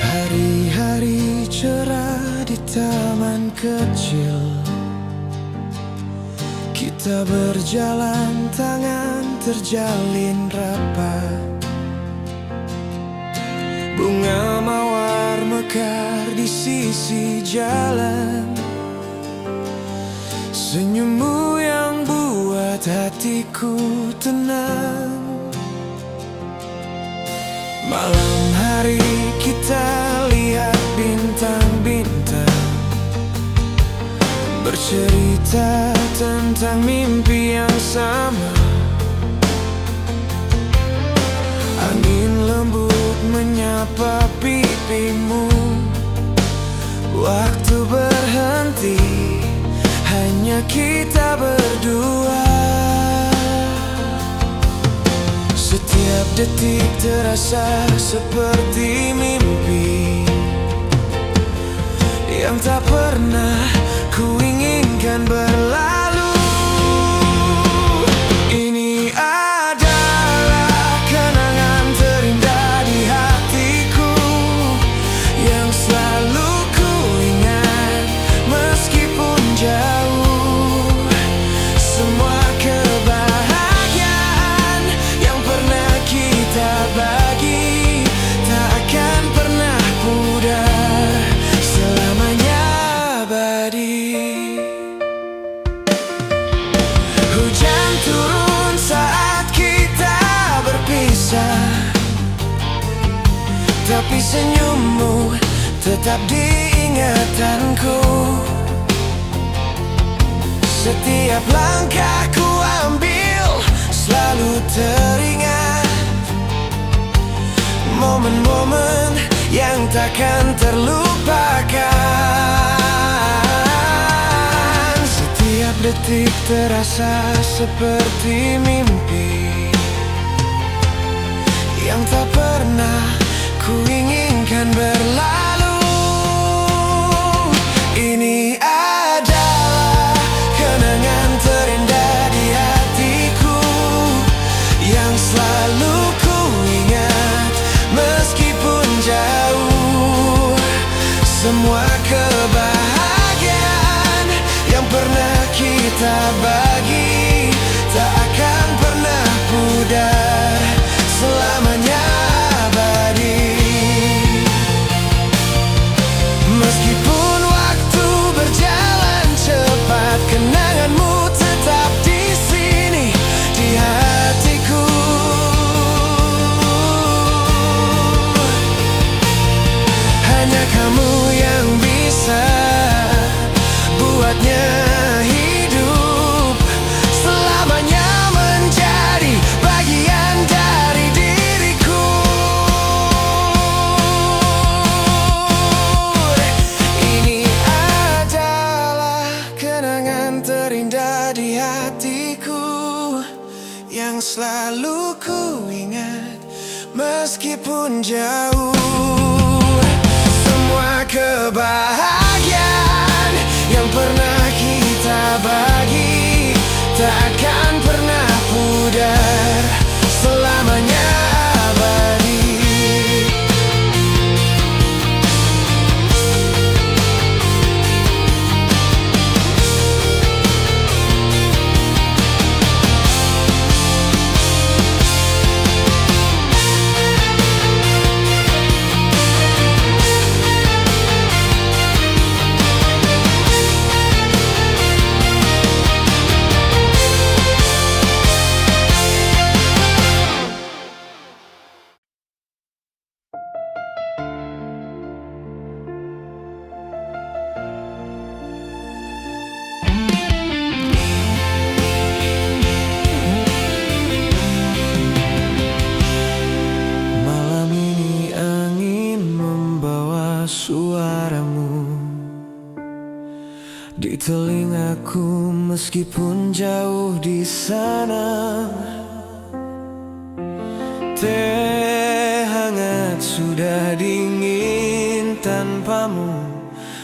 Hari-hari cerah di taman kecil, kita berjalan tangan terjalin rapat. Bunga mawar mekar di sisi jalan, senyummu yang buat hatiku tenang. Malam hari kita lihat bintang-bintang, bercerita tentang mimpi yang sama. Angin lembut menyapa pipimu, waktu berhenti, hanya kita berdua. Setiap detik terasa seperti mimpi yang tak pernah kuinginkan berlalu. Ini adalah kenangan terindah di hatiku, yang selalu kuingat meskipun jauh. Semua kebahagiaan yang pernah kita bagi tak akan pernah pudar, selamanya abadi. Hujan turun saat kita berpisah, tapi senyummu tetap diingatanku. Setiap langkah ku ambil selalu teringat momen-momen yang takkan terlupakan. Setiap detik terasa seperti mimpi yang tak pernah kuinginkan berlalu. Ini adalah kenangan terindah di hatiku, yang selalu kuingat meskipun jauh. Semua kebahagiaan yang pernah kita bagi tak akan pernah pudar, selamanya abadi. Meskipun waktu berjalan cepat, kenanganmu tetap di sini, di hatiku. Hanya kamu yang bisa buatnya hidup, selamanya menjadi bagian dari diriku. Ini adalah kenangan terindah di hatiku, yang selalu ku ingat meskipun jauh. Semua kebahagiaan yang pernah kita bagi tak akan pernah pudar, selamanya abadi. Malam ini angin membawa suaramu di telingaku meskipun jauh di sana. Teh hangat sudah dingin tanpamu,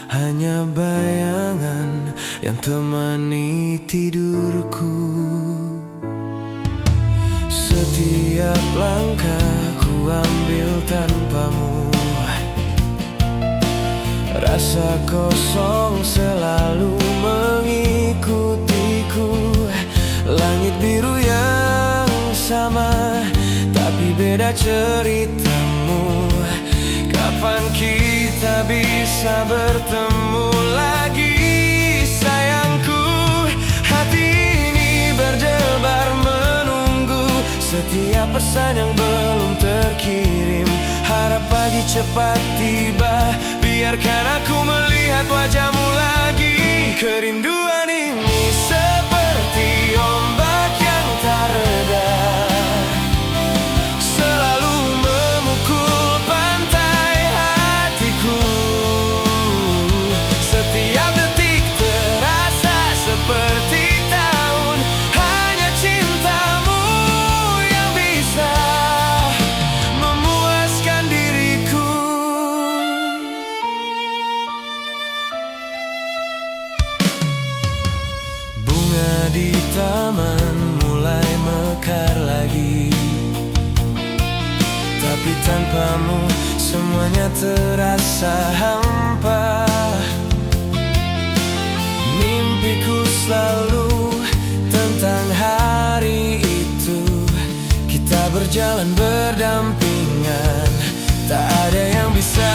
hanya bayangan yang temani tidurku. Setiap langkah ku ambil tanpamu, Rasa kosong selalu mengikutiku. Langit biru yang sama, tapi beda ceritamu. Kapan kita bisa bertemu lagi, sayangku? Hati ini berdebar menunggu setiap pesan yang belum terkirim. Harap pagi cepat tiba, biarkan aku melihat wajahmu lagi. Kerinduan ini seperti ombak yang tak reda, selalu memukul pantai hatiku. Setiap detik terasa seperti tahun, hanya cintamu yang bisa memuaskan diriku. Bunga di taman mulai mekar lagi, tapi tanpamu semuanya terasa hampa. Mimpiku selalu tentang hari itu, kita berjalan berdampingan, tak ada yang bisa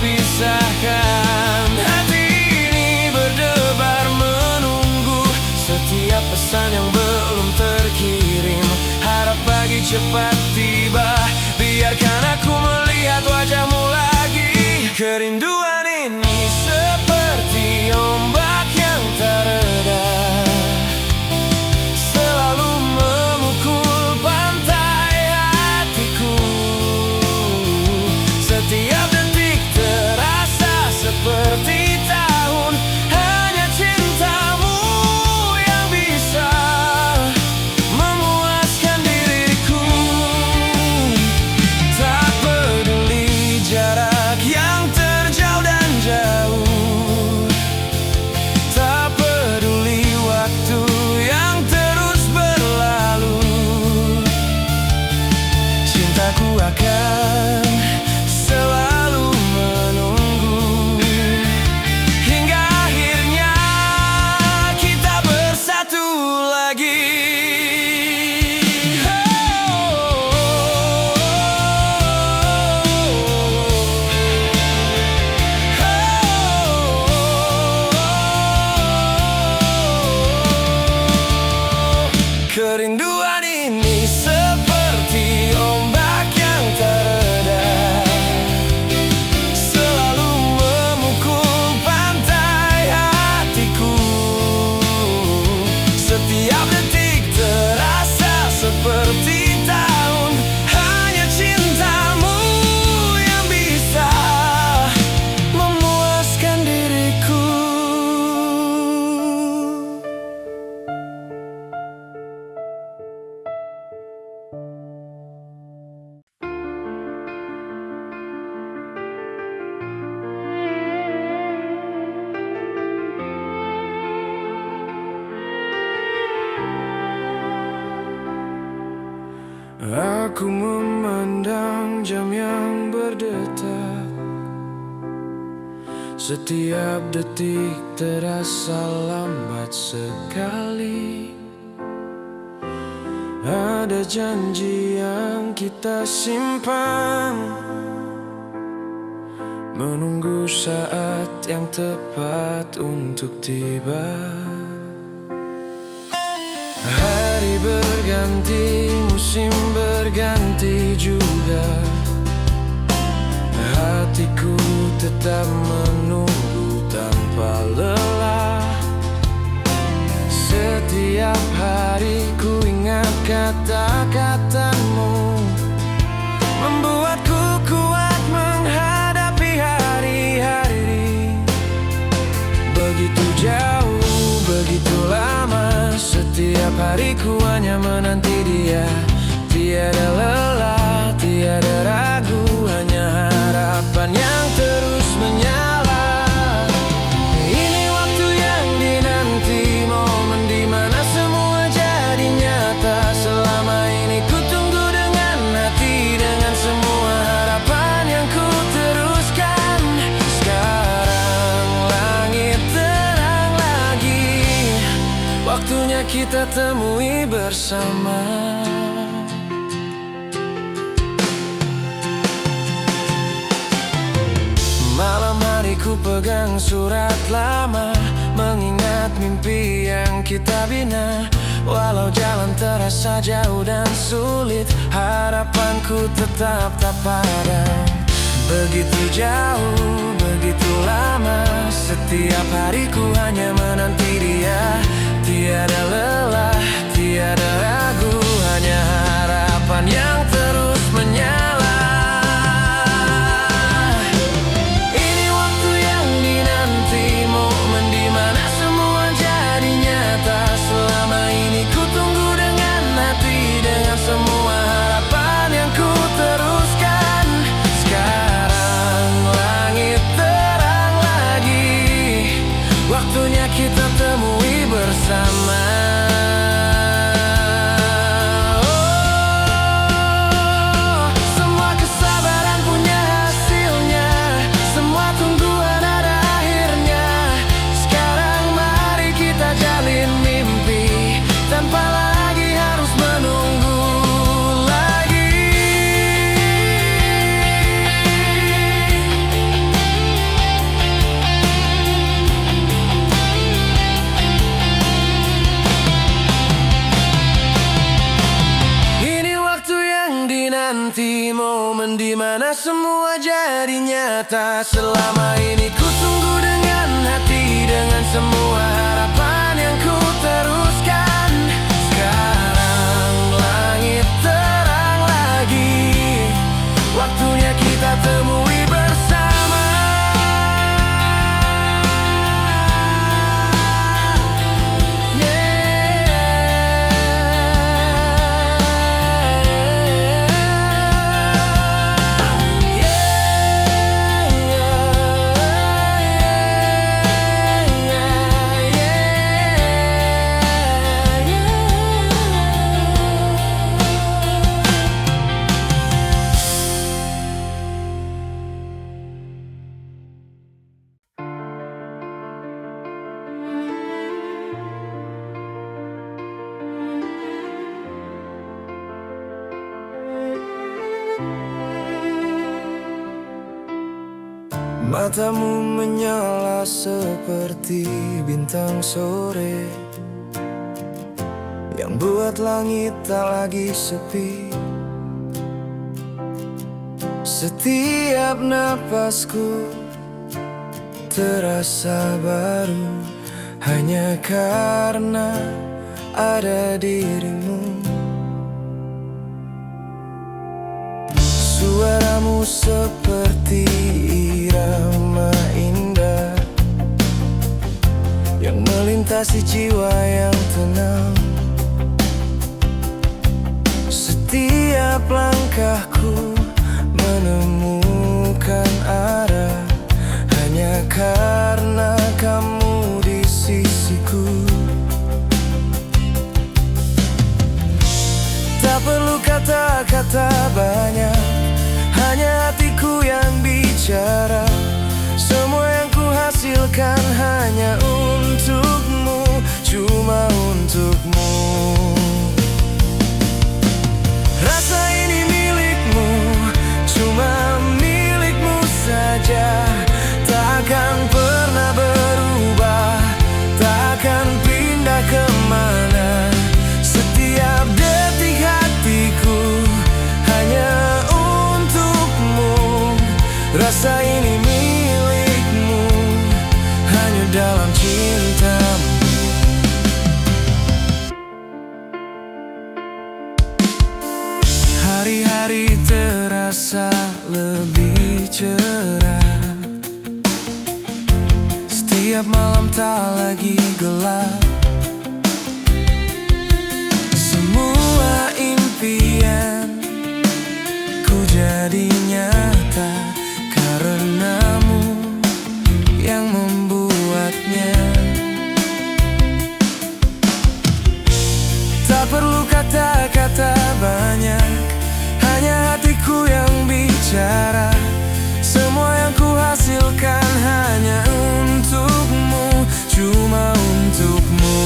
pisahkan. Hati ini berdebar menunggu setiap pesan yang belum terkirim. Harap pagi cepat tiba, biarkan aku melihat wajahmu lagi. Kerinduan ini seperti ombak yang tak reda, selalu memukul pantai hatiku. Setiap detik terasa seperti tahun, hanya cintamu yang bisa memuaskan diriku. Tak peduli jarak yang terjauh dan jauh, tak peduli waktu yang terus berlalu, cintaku akan selalu menunggu hingga akhirnya kita bersatu lagi. Kerinduan ini seperti ombak yang tak reda, selalu memukul pantai hatiku. Setiap detik terasa seperti tahun, hanya cintamu yang bisa memuaskan diriku. Aku memandang jam yang berdetak, setiap detik terasa lambat sekali. Ada janji yang kita simpan, menunggu saat yang tepat untuk tiba. Hari berganti, musim berganti juga, hatiku tetap menunggu tanpa lelah. Setiap hari ku ingat kata-katamu, membuatku kuat menghadapi hari-hari. Begitu jauh, begitu lama, setiap hariku hanya menanti dia. Tiada lelah, tiada ragu, hanya harapan yang terus menyala. Ini waktu yang dinanti, momen dimana semua jadi nyata. Selama ini ku tunggu dengan hati, dengan semua harapan yang ku teruskan. Sekarang kita temui bersama. Malam hari ku pegang surat lama, mengingat mimpi yang kita bina. Walau jalan terasa jauh dan sulit, harapanku tetap tak padam. Begitu jauh, begitu lama, setiap hariku hanya menanti dia. Tiada lelah, tiada ragu, hanya harapan yang terus menyala. Ini waktu yang dinanti, momen dimana semua jadi nyata. Selama ini ku tunggu dengan hati, dengan semua harapan yang ku teruskan. Sekarang langit terang lagi, waktunya kita temui bersama. Semua kesabaran punya hasilnya, semua tungguan ada akhirnya. Sekarang mari kita jalin mimpi, tanpa lagi harus menunggu lagi. Ini waktu yang dinanti, momen dimana semua jadi nyata. Selama ini ku tunggu dengan hati, dengan semua harapan yang ku teruskan. Sekarang langit terang lagi, waktunya kita temui bersama. Matamu menyala seperti bintang sore, yang buat langit tak lagi sepi. Setiap napasku terasa baru, hanya karena ada dirimu. Suaramu seperti irama indah yang melintasi jiwa yang tenang. Setiap langkahku menemukan arah, hanya karena kamu di sisiku. Tak perlu kata-kata banyak, hanya hatiku yang bicara. Semua yang ku hasilkan hanya untukmu, cuma untukmu. Rasa ini milikmu, cuma milikmu saja. Tak akan pernah berubah, tak akan pindah kemana. Setiap detik hatiku hanya untukmu. Rasa ini milikmu, hanya dalam cintamu. Hari-hari terasa lebih cerah, setiap malam tak lagi gelap. Semua impian ku jadi nyata, karenamu yang membuatnya. Tak perlu kata-kata banyak, hanya hatiku yang bicara. Semua yang ku hasilkan hanya untukmu, cuma untukmu.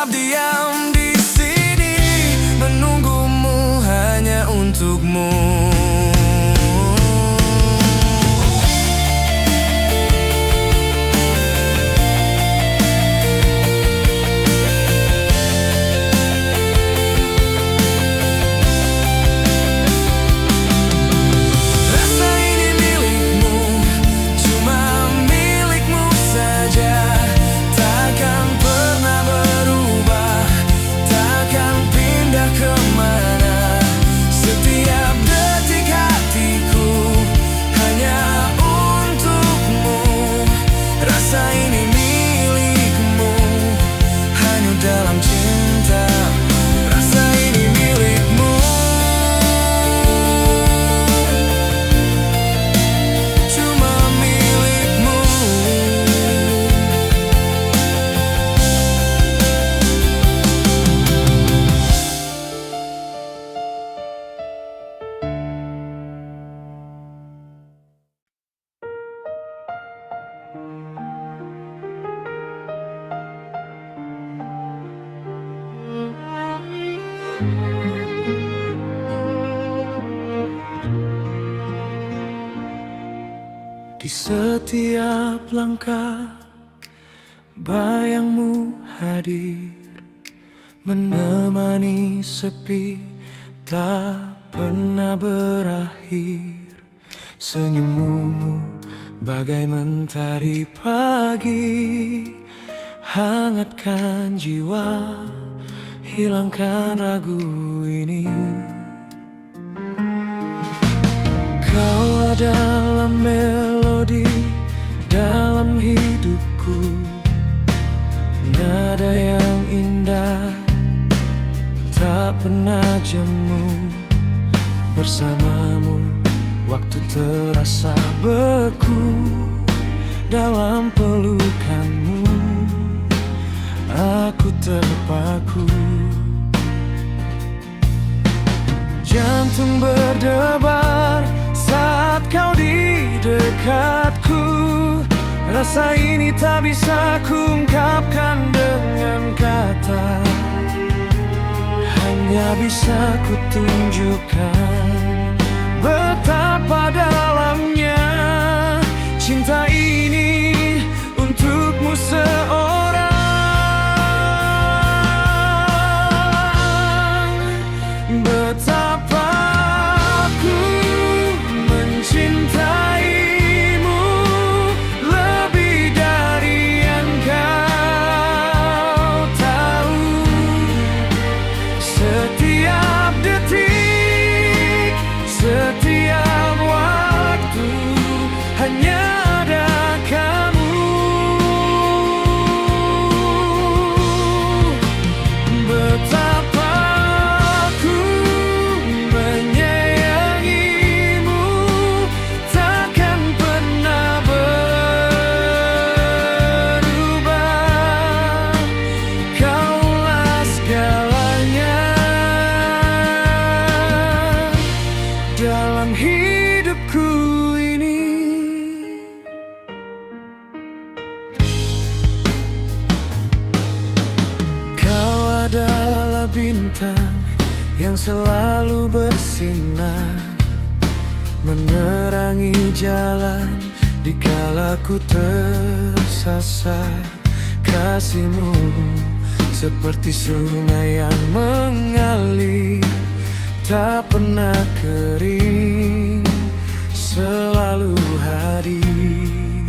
tetap diam di sini, menunggumu hanya untukmu. Di setiap langkah bayangmu hadir, menemani sepi tak pernah berakhir. Senyummu bagai mentari pagi, hangatkan jiwa, hilangkan ragu ini. Kau adalah melodi dalam hidupku, nada yang indah tak pernah jemu. Bersamamu waktu terasa beku, dalam pelukanmu aku terpaku. Jantung berdebar saat kau di dekatku. Rasa ini tak bisa kuungkapkan dengan kata, hanya bisa kutunjukkan betapa dalamnya cinta ini untukmu seorang. Betapa aku mencintaimu lebih dari yang kau tahu. Setiap detik, setiap waktu hanya ada kamu. Betapa aku menyayangimu, takkan pernah berubah. Kaulah segalanya dalam hidupku ini. Kau adalah bintang yang selalu bersinar, menerangi jalan dikala ku tersasar. Kasihmu seperti sungai yang mengalir, tak pernah kering, selalu hadir.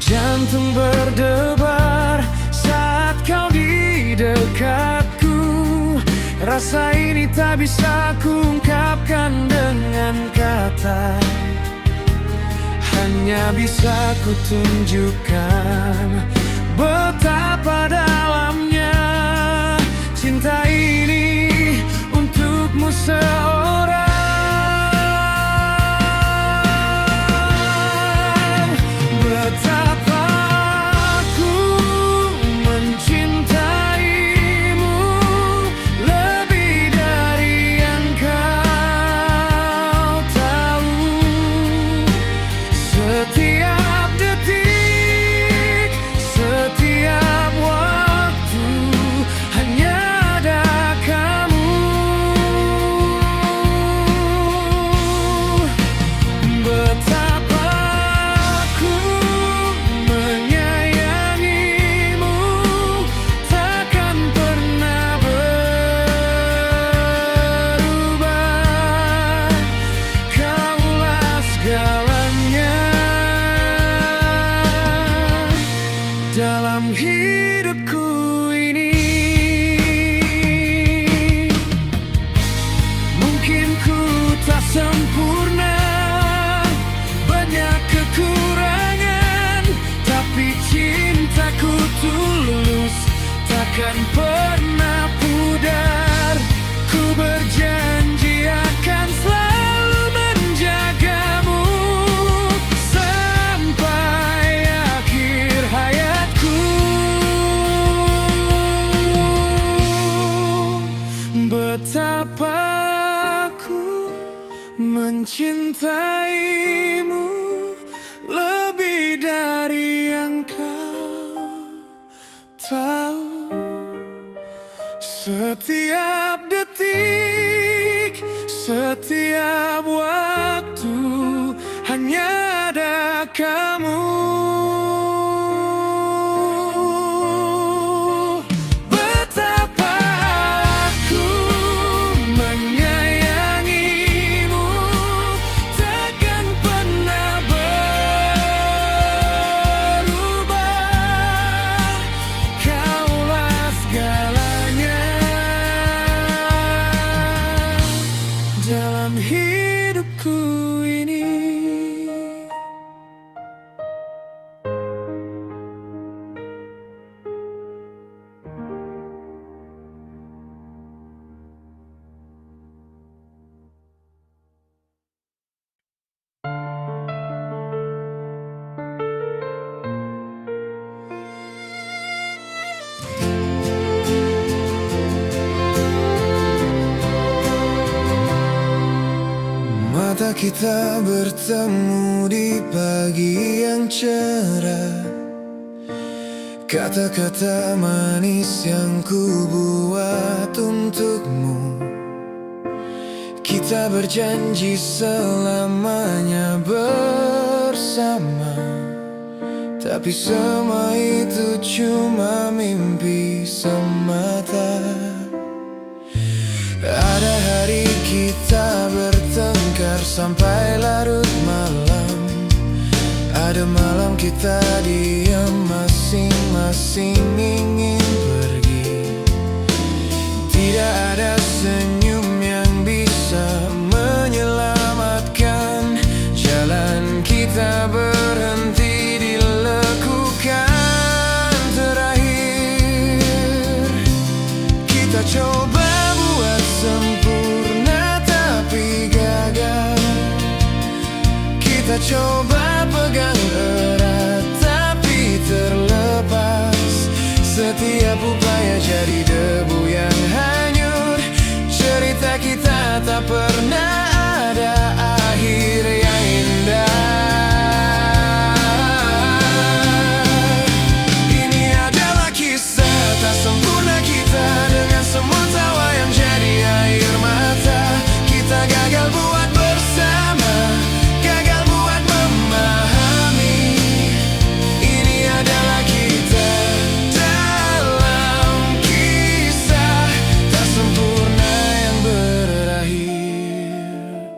Jantung berdebar saat kau di dekatku. Rasa ini tak bisa kuungkapkan dengan kata, hanya bisa kutunjukkan betapa dalamnya cinta ini untukmu seorang. Betapa aku mencintaimu lebih dari yang kau tahu. Setiap detik, setiap waktu Betapa aku mencintaimu lebih dari yang kau tahu. Setiap detik, setiap waktu hanya ada kamu. Betapa aku menyayangimu, takkan pernah berubah. Kaulah segalanya dalam hidupku ini. Mata kita bertemu di pagi yang cerah. Kata-kata manis yang ku buat untukmu. Kita berjanji selamanya bersama, tapi semua itu cuma mimpi semata. Ada hari kita bertengkar sampai larut malam. Ada malam kita diam, masing-masing ingin pergi. Tidak ada senyum yang bisa menyelamatkan. Jalan kita berhenti di lekukan terakhir. Kita coba sempurna tapi gagal. Kita coba pegang erat tapi terlepas. Setiap upaya jadi debu yang hanyut. Cerita kita tak pernah ada akhir yang indah. Ini adalah kisah tak sempurna kita, dengan semua tawa yang jadi air mata. Kita gagal buat bersama, gagal buat memahami. Ini adalah kita dalam kisah tak sempurna yang berakhir.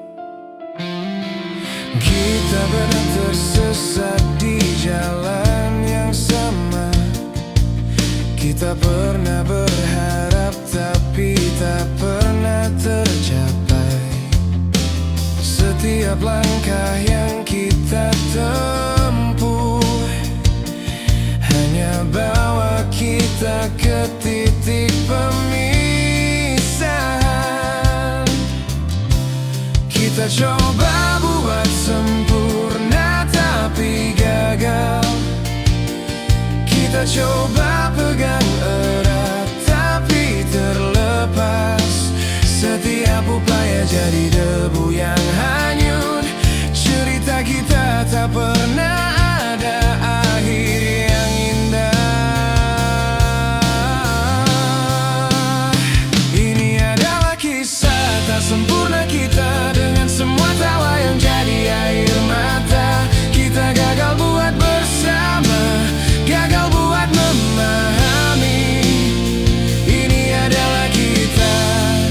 Kita pernah tersesat di jalan yang sama. Kita pernah berharap tapi tak pernah tercapai. Setiap langkah yang kita tempuh hanya bawa kita ke titik pemisahan. Kita coba buat sempurna tapi gagal. Kita coba pegang erat tapi terlepas. Setiap upaya jadi debu yang hanyut. Cerita kita tak pernah ada akhir yang indah. Ini adalah kisah tak sempurna kita, dengan semua tawa yang jadi air mata. Kita gagal buat bersama, gagal buat memahami. Ini adalah kita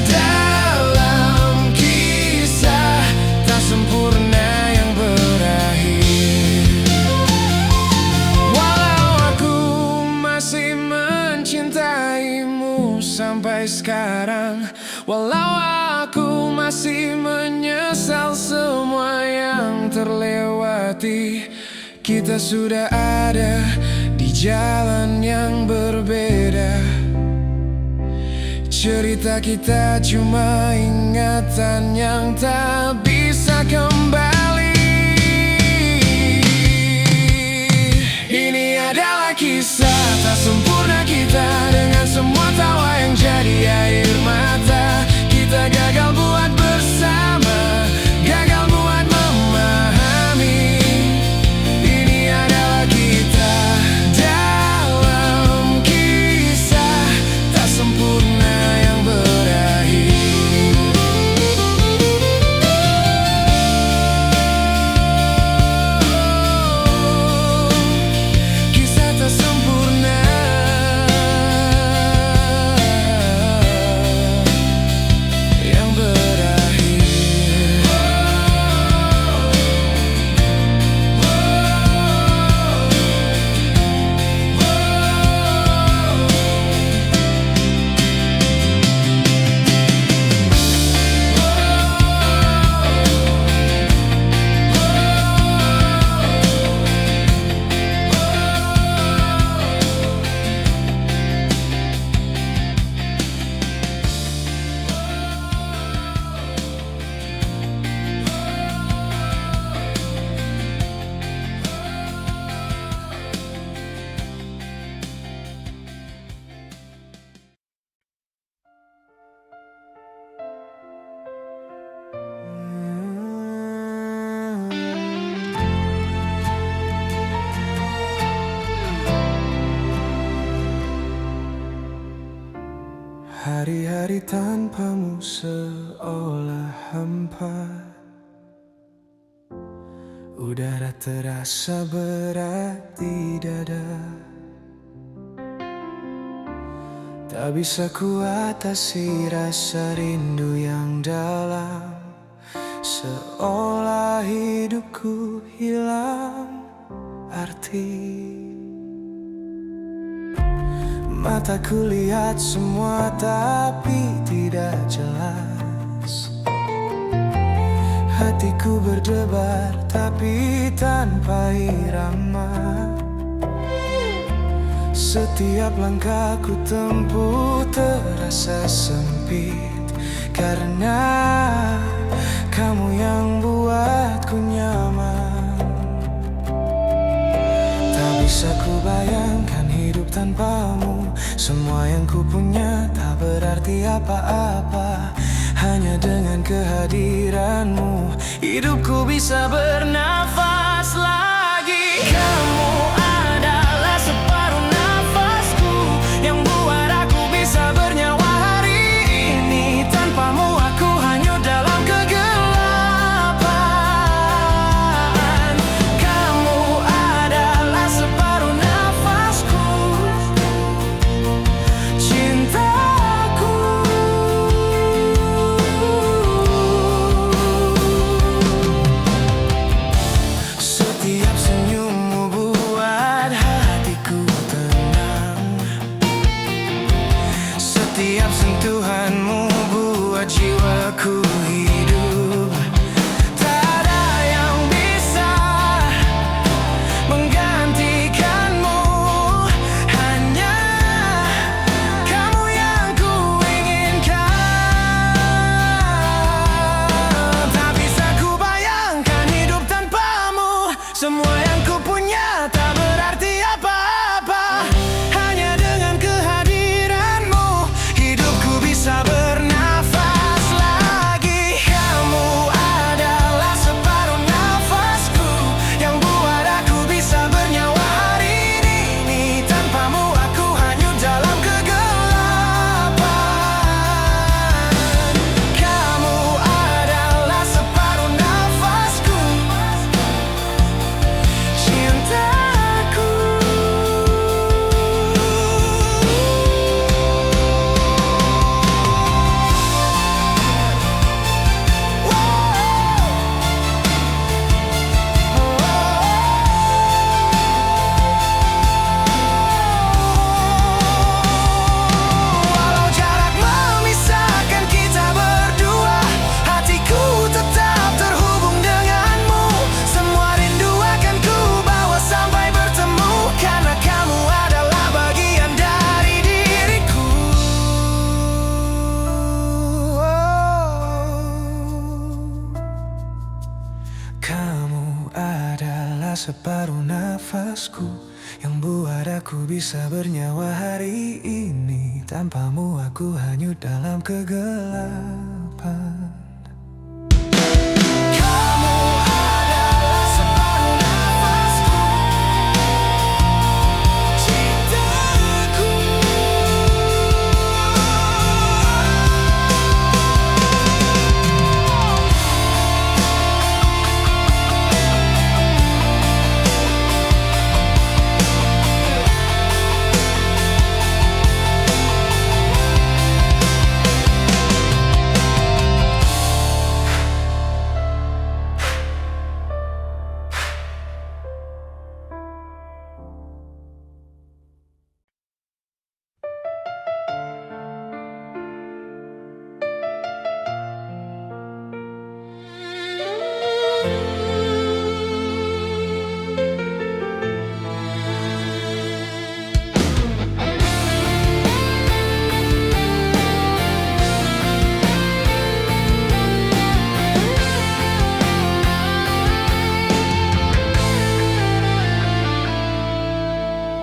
dalam kisah tak sempurna yang berakhir. Walau aku masih mencintaimu sampai sekarang, walau aku masih menyesal semua yang terlewati. Kita sudah ada di jalan yang berbeda. Cerita kita cuma ingatan yang tak bisa kembali. Ini adalah kisah tak sempurna kita, dengan semua tawa yang jadi air mata. Kita Hari-hari tanpamu seolah hampa. Udara terasa berat di dada. Tak bisa kuatasi rasa rindu yang dalam. Seolah hidupku hilang arti. Mataku lihat semua tapi tidak jelas. Hatiku berdebar tapi tanpa irama. Setiap langkahku tempuh terasa sempit, karena kamu yang buatku nyaman. Tak bisa ku bayangkan hidup tanpamu. Semua yang ku punya tak berarti apa-apa. Hanya dengan kehadiranmu hidupku bisa bernafas lagi. Kamu adalah separuh nafasku yang buat aku bisa bernyawa hari ini. Tanpamu aku hanyut dalam kegelapan. Kamu adalah separuh nafasku, cintaku. Setiap senyummu buat hatiku tenang. Setiap sentuhanmu buat jiwaku hidup. Tak ada yang bisa menggantikanmu. Hanya kamu yang ku inginkan. Tak bisa ku bayangkan hidup tanpamu. Semua yang ku punya tak berarti apa-apa. Hanya dengan kehadiranmu hidupku bisa bernafas lagi. Kamu adalah separuh nafasku yang buat aku bisa bernyawa hari ini. Tanpamu aku hanyut dalam kegelapan. Kamu adalah separuh nafasku, cintaku. Walau jarak memisahkan kita berdua, hatiku tetap terhubung denganmu. Semua rindu akan ku bawa sampai bertemu, karena kamu adalah bagian dari diriku. Kamu adalah separuh nafasku yang buat aku bisa bernyawa hari ini. Tanpamu aku hanyut dalam kegelapan. Kamu adalah separuh nafasku, cintaku.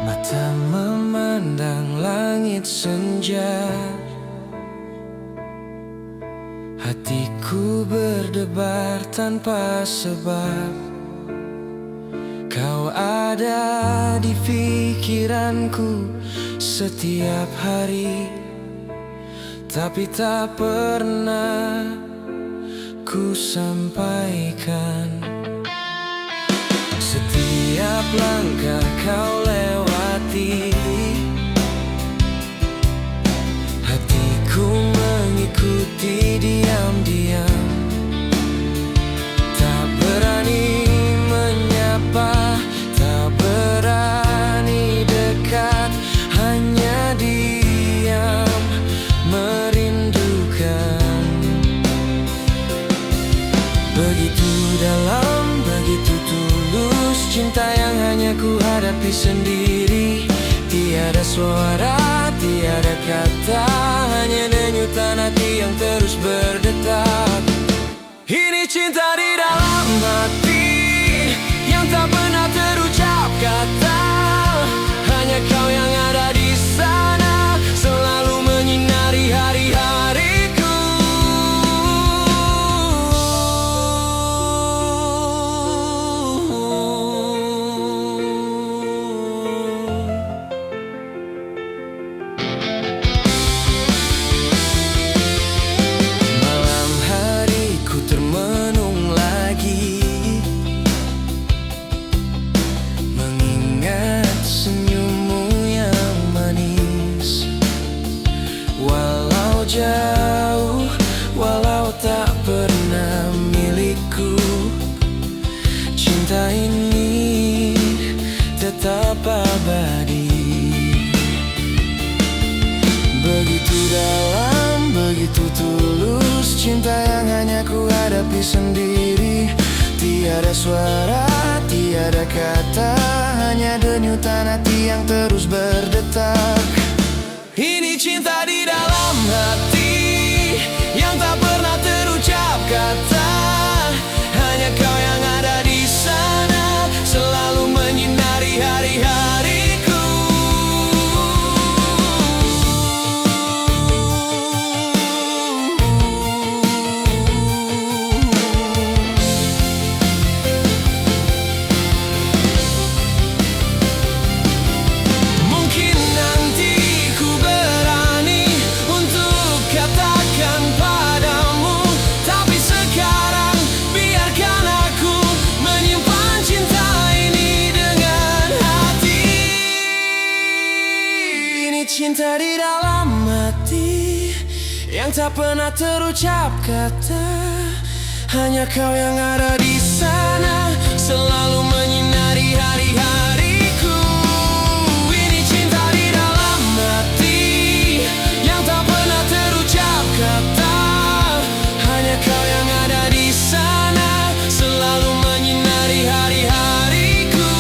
Mata memandang langit senja, hatiku berdebar tanpa sebab. Kau ada di pikiranku setiap hari. tapi tak pernah ku sampaikan. Setiap langkah kau lewati, hatiku mengikuti diam-diam. Tak berani menyapa, tak berani dekat, hanya diam merindukan. Begitu dalam, begitu tulus cinta yang hanya ku hadapi sendiri. Tiada suara, tiada kata, hanya denyutan hati yang terus berdetak. Ini cinta di dalam hati yang tak pernah terucap kata, hanya kau yang ada di sana, selalu menyinari hari-hariku. Malam hari ku termenung lagi, mengingat senyummu yang manis. Walau jauh, walau tak pernah milikku, cinta ini tetap abadi. Begitu dalam, begitu tulus cinta yang hanya ku hadapi sendiri. Tiada suara, tiada kata, hanya denyutan hati yang terus berdetak. Ini cinta di dalam hati yang tak pernah terucap kata, hanya kau yang ada di sana, selalu menyinari hari-hariku. Mungkin nanti ku berani untuk katakan padamu, tapi sekarang biarkan aku menyimpan cinta ini dengan hati. Ini cinta di dalam hati yang tak pernah terucap kata, hanya kau yang ada di sana, selalu menyinari hari-hariku. Ini cinta di dalam hati yang tak pernah terucap kata, hanya kau yang ada di sana, selalu menyinari hari-hariku.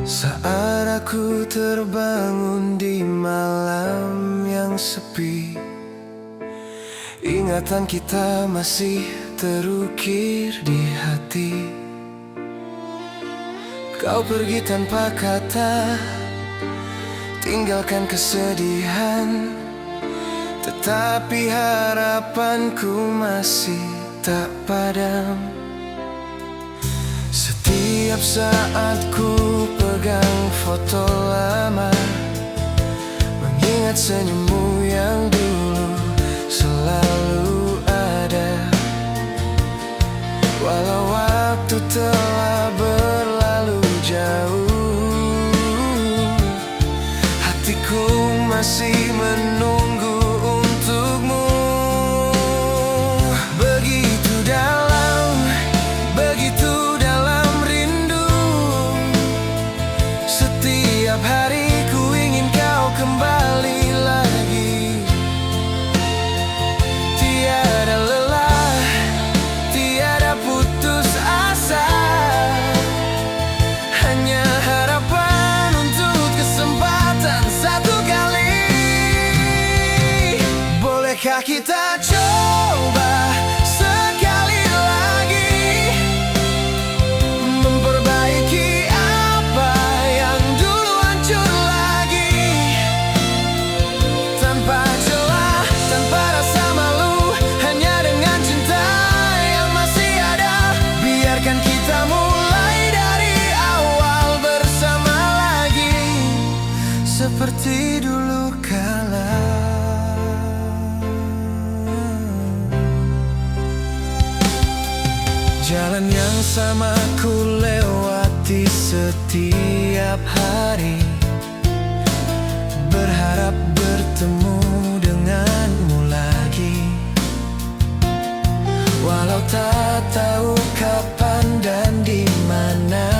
Saat aku terbangun di malam yang sepi, ingatan kita masih terukir di hati. Kau pergi tanpa kata, tinggalkan kesedihan, tetapi harapanku masih tak padam. Setiap saat ku pegang foto lama, mengingat senyummu yang dulu selalu ada. Walau waktu telah berlalu jauh, hatiku masih menunggu untukmu. Begitu dalam, begitu dalam rindu. Setiap hari ku ingin kau kembali lagi. Tiada lelah, tiada putus asa, hanya harapan untuk kesempatan satu kita coba sekali lagi memperbaiki apa yang dulu hancur lagi, tanpa celah, tanpa rasa malu, hanya dengan cinta yang masih ada. Biarkan kita mulai dari awal bersama lagi, seperti dulu kala. Jalan yang sama ku lewati setiap hari, berharap bertemu denganmu lagi. Walau tak tahu kapan dan di mana,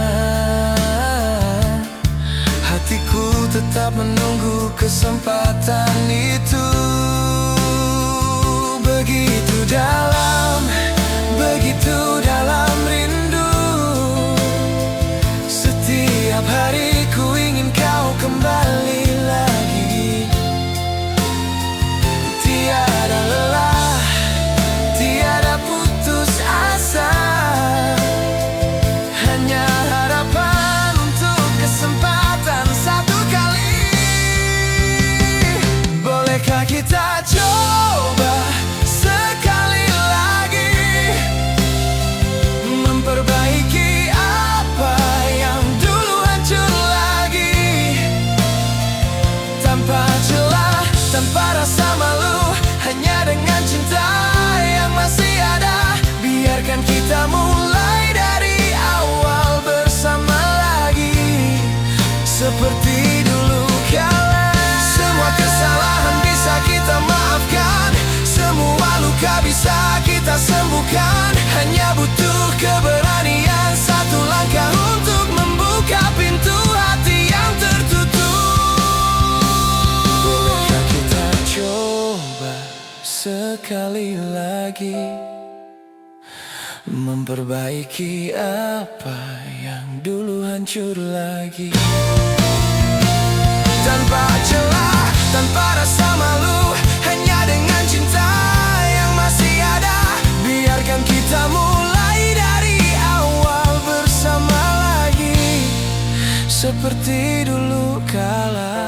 hatiku tetap menunggu kesempatan itu. Begitu dalam, begitu dalam rindu. Setiap hari ku ingin kau kembali lagi. Tiada lelah, tiada putus asa, hanya harapan untuk kesempatan satu kali. Bolehkah kita coba sekali lagi memperbaiki apa yang dulu hancur lagi, tanpa celah, tanpa rasa malu, hanya dengan cinta yang masih ada. Biarkan kita mulai dari awal bersama lagi, seperti dulu kala. Semua kesalahan bisa kita maafkan, semua luka bisa kita sembuhkan. Hanya butuh keberanian, satu langkah untuk membuka pintu hati yang tertutup. Bolehkah kita coba sekali lagi memperbaiki apa yang dulu hancur lagi, tanpa celah, tanpa rasa malu, hanya dengan cinta yang masih ada. Biarkan kita mulai dari awal bersama lagi, seperti dulu kala.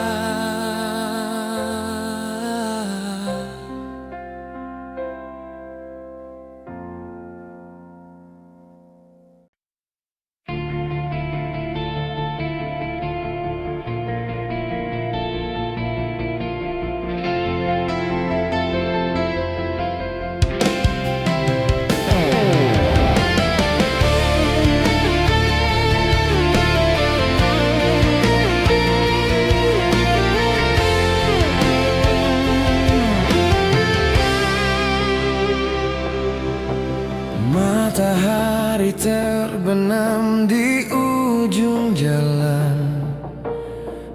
Matahari terbenam di ujung jalan,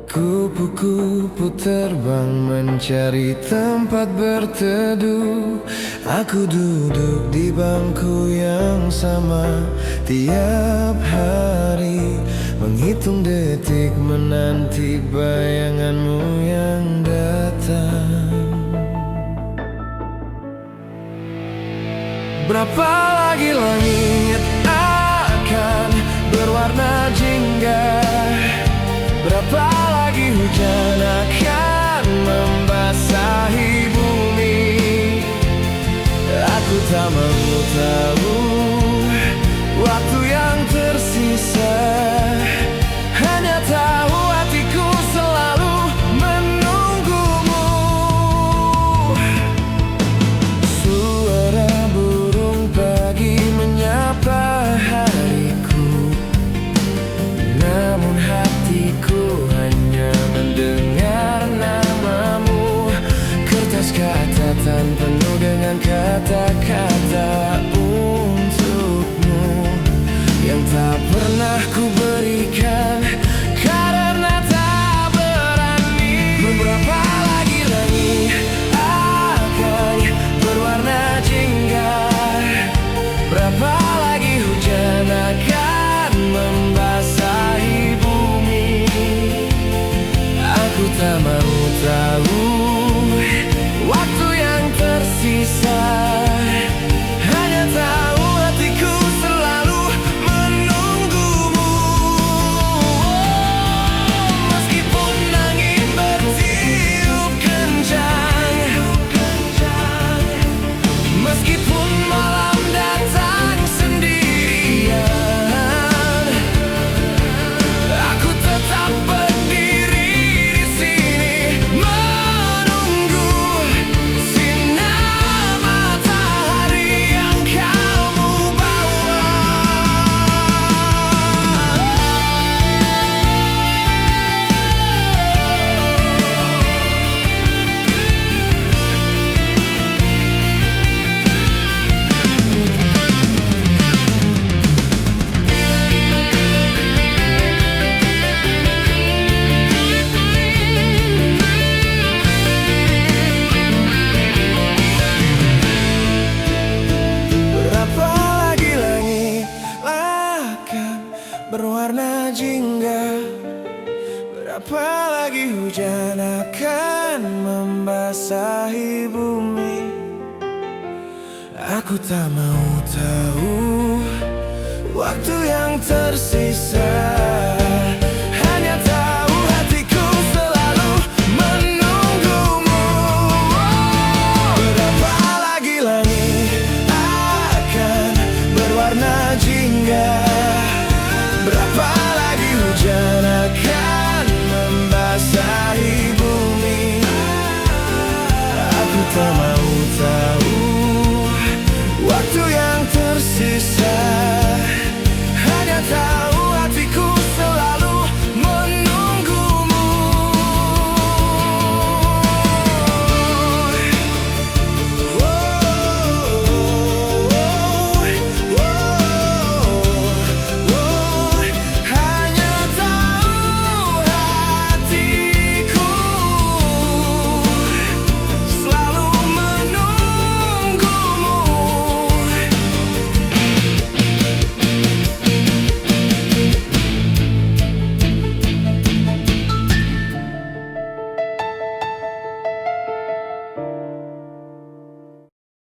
kupu-kupu terbang mencari tempat berteduh. Aku duduk di bangku yang sama tiap hari, menghitung detik menanti bayanganmu yang datang. Berapa lagi langit akan berwarna jingga? Berapa lagi hujan akan membasahi bumi? Aku tak mau tahu waktu yang tersisa, hanya tahu hatiku selalu menunggumu. Suara burung pagi menyapa hariku, namun hatiku hanya mendengar namamu. Kertas catatan penuh dengan kata-kata untukmu yang tak pernah ku berikan karena tak berani. Beberapa lagi langit akan berwarna jingga. Berapa lagi hujan akan membasahi bumi? Aku tak mau tahu waktu yang tersisa, membasahi bumi. Aku tak mau tahu waktu yang tersisa.